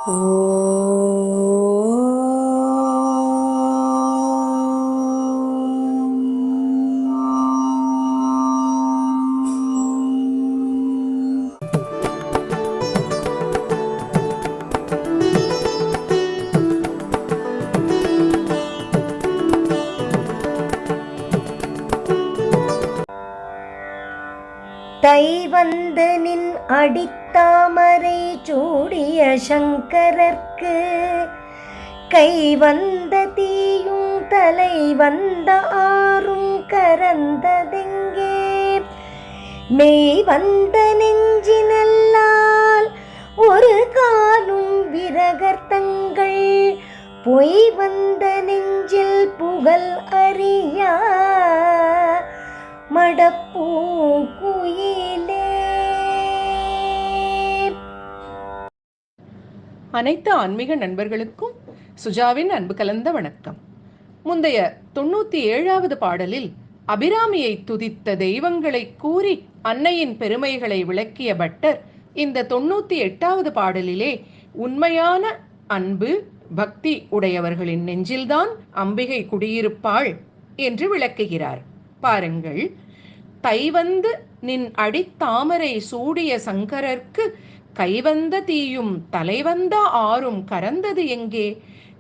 தை வந்து நின் அடித்தாமரை சூடிய சங்கரர்க்கு கை வந்த தீயும் தலை வந்த ஆறும் கரந்ததெங்கே? மெய் வந்த நெஞ்சினல்லால் ஒரு காலும் விரகர்த்தங்கள் பொய் வந்த நெஞ்சில் புகழ் அறியா மடப்பூங்குயிலே. அனைத்து ஆன்மீக நண்பர்களுக்கும் சுஜாவின் அன்பு கலந்த வணக்கம். முந்தைய 97வது பாடலில் அபிராமியை துதித்த தெய்வங்களை கூறி அன்னையின் பெருமைகளை விளக்கிய பட்டர் இந்த 98வது பாடலிலே உண்மையான அன்பு பக்தி உடையவர்களின் நெஞ்சில்தான் அம்பிகை குடியிருப்பாள் என்று விளக்குகிறார். பாருங்கள். தைவந்து நின் அடித்தாமரை சூடிய சங்கரர்க்கு கைவந்த தீயும் தலைவந்த ஆறும் கரந்தது எங்கே?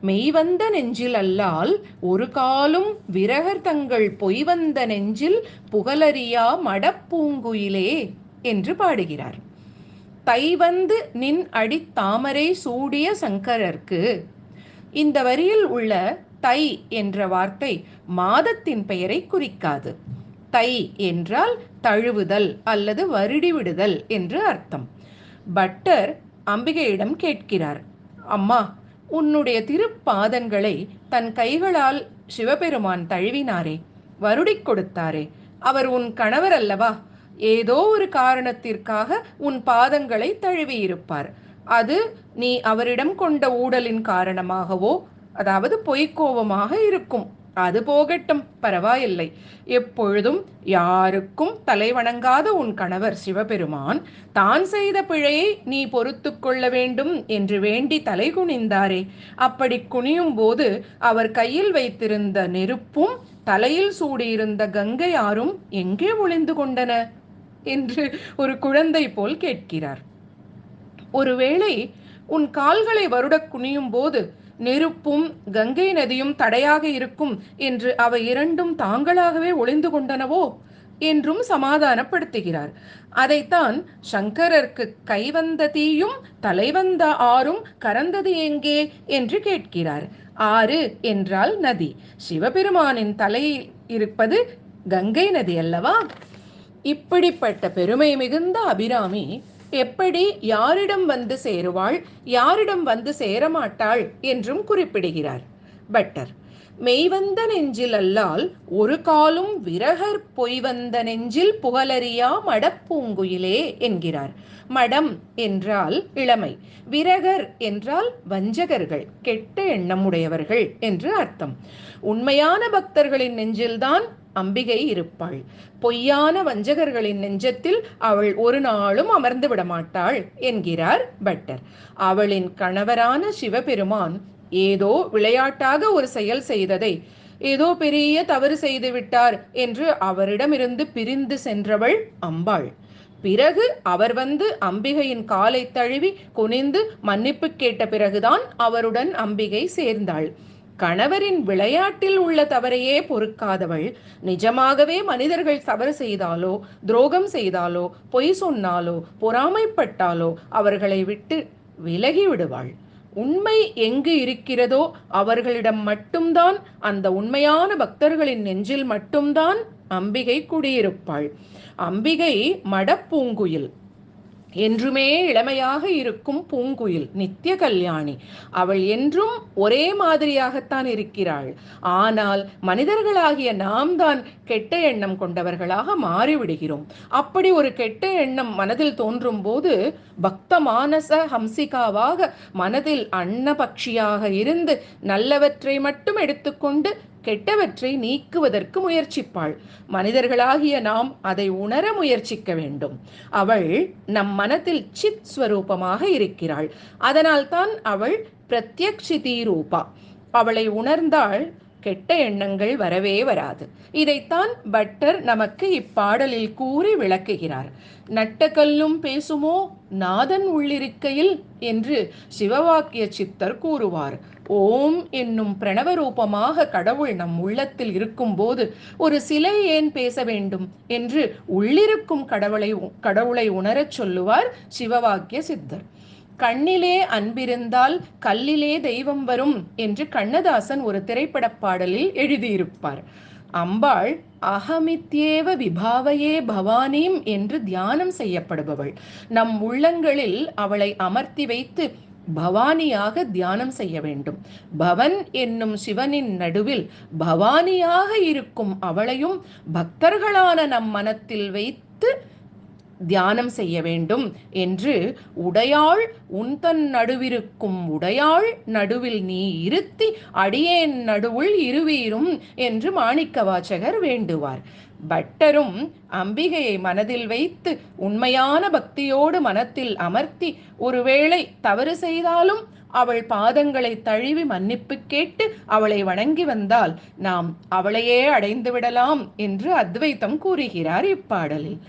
மெய்வந்த நெஞ்சில் அல்லால் ஒரு காலும் விரகர் தங்கள் பொய்வந்த நெஞ்சில் புகழறியா மடப்பூங்குயிலே என்று பாடுகிறார். தைவந்து நின் அடித்தாமரை சூடிய சங்கரர்க்கு. இந்த வரியில் உள்ள தை என்ற வார்த்தை மாதத்தின் பெயரை குறிக்காது. தை என்றால் தழுவுதல் அல்லது வருடிவிடுதல் என்று அர்த்தம். பட்டர் அம்பிகையிடம் கேட்கிறார், அம்மா, உன்னுடைய திருப்பாதங்களை தன் கைகளால் சிவபெருமான் தழுவினாரே, வருடிக் கொடுத்தாரே, அவர் உன் கணவர் அல்லவா? ஏதோ ஒரு காரணத்திற்காக உன் பாதங்களை தழுவியிருப்பார். அது நீ அவரிடம் கொண்ட ஊடலின் காரணமாகவோ, அதாவது பொய்க்கோபமாக இருக்கும். அது போகட்டும், பரவாயில்லை. எப்பொழுதும் யாருக்கும் தலை வணங்காத உன் கணவர் சிவபெருமான் தான் செய்த பிழையை நீ பொறுத்து கொள்ள வேண்டும் என்று வேண்டி தலை குனிந்தாரே, அப்படி குனியும் போது அவர் கையில் வைத்திருந்த நெருப்பும் தலையில் சூடியிருந்த கங்கை ஆறும் எங்கே ஒளிந்து கொண்டன என்று ஒரு குழந்தை போல் கேட்கிறார். ஒருவேளை உன் கால்களை வருடக் குனியும் போது நெருப்பும் கங்கை நதியும் தடையாக இருக்கும் என்று அவை இரண்டும் தாங்களாகவே ஒளிந்து கொண்டனவோ என்றும் சமாதானப்படுத்துகிறார். அதைத்தான் சங்கரர்க்கு கைவந்த தீயும் தலைவந்த ஆறும் கரந்தது எங்கே என்று கேட்கிறார். ஆறு என்றால் நதி. சிவபெருமானின் தலையில் இருப்பது கங்கை நதி அல்லவா? இப்படிப்பட்ட பெருமை மிகுந்த அபிராமி எப்படி யாரிடம் வந்து சேருவாள், யாரிடம் வந்து சேரமாட்டாள் என்றும் குறிப்பிடுகிறார் பட்டர். மெய்வந்த நெஞ்சில் அல்லால் ஒரு காலும் விரகர் பொய்வந்த நெஞ்சில் புகழறியா மடப்பூங்குயிலே என்கிறார். மடம் என்றால் இளமை, விரகர் என்றால் வஞ்சகர்கள், கெட்ட எண்ணமுடையவர்கள் என்று அர்த்தம். உண்மையான பக்தர்களின் நெஞ்சில்தான் அம்பிகை இருப்பாள். பொய்யான வஞ்சகர்களின் நெஞ்சத்தில் அவள் ஒரு நாளும் அமர்ந்து விடமாட்டாள் என்கிறார் பட்டர். அவளின் கணவரான சிவபெருமான் ஏதோ விளையாட்டாக ஒரு செயல் செய்ததை, ஏதோ பெரிய தவறு செய்து விட்டார் என்று அவரிடமிருந்து பிரிந்து சென்றவள் அம்பாள். பிறகு அவர் வந்து அம்பிகையின் காலை தழுவி குனிந்து மன்னிப்பு கேட்ட பிறகுதான் அவருடன் அம்பிகை சேர்ந்தாள். கணவரின் விளையாட்டில் உள்ள தவறையே பொறுக்காதவள் நிஜமாகவே மனிதர்கள் தவறு செய்தாலோ, துரோகம் செய்தாலோ, பொய் சொன்னாலோ, பொறாமைப்பட்டாலோ அவர்களை விட்டு விலகி விடுவாள். உண்மை எங்கு இருக்கிறதோ அவர்களிடம் மட்டும்தான், அந்த உண்மையான பக்தர்களின் நெஞ்சில் மட்டும்தான் அம்பிகை குடியிருப்பாள். அம்பிகை மடப்பூங்குயில், என்றுமே இளமையாக இருக்கும் பூங்குயில், நித்திய கல்யாணி. அவள் என்றும் ஒரே மாதிரியாகத்தான் இருக்கிறாள். ஆனால் மனிதர்களாகிய நாம் தான் கெட்ட எண்ணம் கொண்டவர்களாக மாறிவிடுகிறோம். அப்படி ஒரு கெட்ட எண்ணம் மனதில் தோன்றும் போது பக்த மானச ஹம்சிகாவாக மனதில் அன்னபக்ஷியாக இருந்து நல்லவற்றை மட்டும் எடுத்துக்கொண்டு கெட்டவற்றை நீக்குவதற்கு முயற்சிப்பாள். மனிதர்களாகிய நாம் அதை உணர முயற்சிக்க வேண்டும். அவள் நம் மனத்தில் சித் ஸ்வரூபமாக இருக்கிறாள். அதனால்தான் அவள் பிரத்யக்ஷிதி ரூபா. அவளை உணர்ந்தால் கெட்ட எண்ணங்கள் வரவே வராது. இதைத்தான் பட்டர் நமக்கு இப்பாடலில் கூறி விளக்குகிறார். நட்ட கல்லும் பேசுமோ நாதன் உள்ளிருக்கையில் என்று சிவவாக்கிய சித்தர் கூறுவார். ஓம் என்னும் பிரணவ ரூபமாக கடவுள் நம் உள்ளத்தில் இருக்கும்போது ஒரு சிலை ஏன் பேச வேண்டும் என்று உள்ளிருக்கும் கடவுளை உணரச் சொல்லுவார் சிவவாக்கிய சித்தர். கண்ணிலே அன்பிருந்தால் கல்லிலே தெய்வம் வரும் என்று கண்ணதாசன் ஒரு திரைப்பட பாடலில் எழுதியிருப்பார். அம்பாள் அகமித்யேவ விபாவையே பவானீம் என்று தியானம் செய்யப்படுபவள். நம் உள்ளங்களில் அவளை அமர்த்தி வைத்து பவானியாக தியானம் செய்ய வேண்டும். பவன் என்னும் சிவனின் நடுவில் பவானியாக இருக்கும் அவளையும் பக்தர்களான நம் மனத்தில் வைத்து தியானம் செய்ய வேண்டும் என்று உடையாள் உன்தன் நடுவிருக்கும் உடையாள் நடுவில் நீ இருத்தி அடியேன் நடுவுள் இருவீரும் என்று மாணிக்க வாசகர் வேண்டுவார். பட்டரும் அம்பிகையை மனதில் வைத்து உண்மையான பக்தியோடு மனத்தில் அமர்த்தி ஒருவேளை தவறு செய்தாலும் அவள் பாதங்களை தழுவி மன்னிப்பு கேட்டு அவளை வணங்கி வந்தால் நாம் அவளையே அடைந்து விடலாம் என்று அத்வைத்தம் கூறுகிறார் இப்பாடலில்.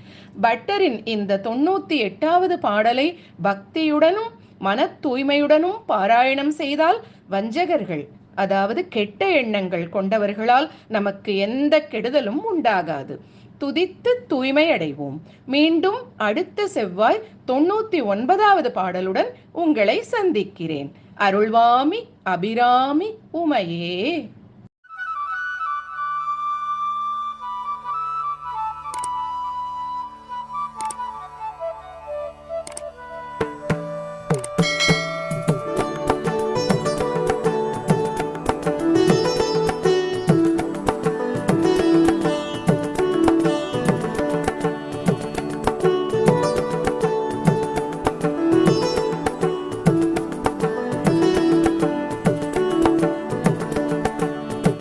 பட்டரின் இந்த 98வது பாடலை பக்தியுடனும் மன தூய்மையுடனும் பாராயணம் செய்தால் வஞ்சகர்கள், அதாவது கெட்ட எண்ணங்கள் கொண்டவர்களால் நமக்கு எந்த கெடுதலும் உண்டாகாது. துதித்து தூய்மை அடைவோம். மீண்டும் அடுத்த செவ்வாய் 99வது பாடலுடன் உங்களை சந்திக்கிறேன். அருள்வாமி அபிராமி உமையே.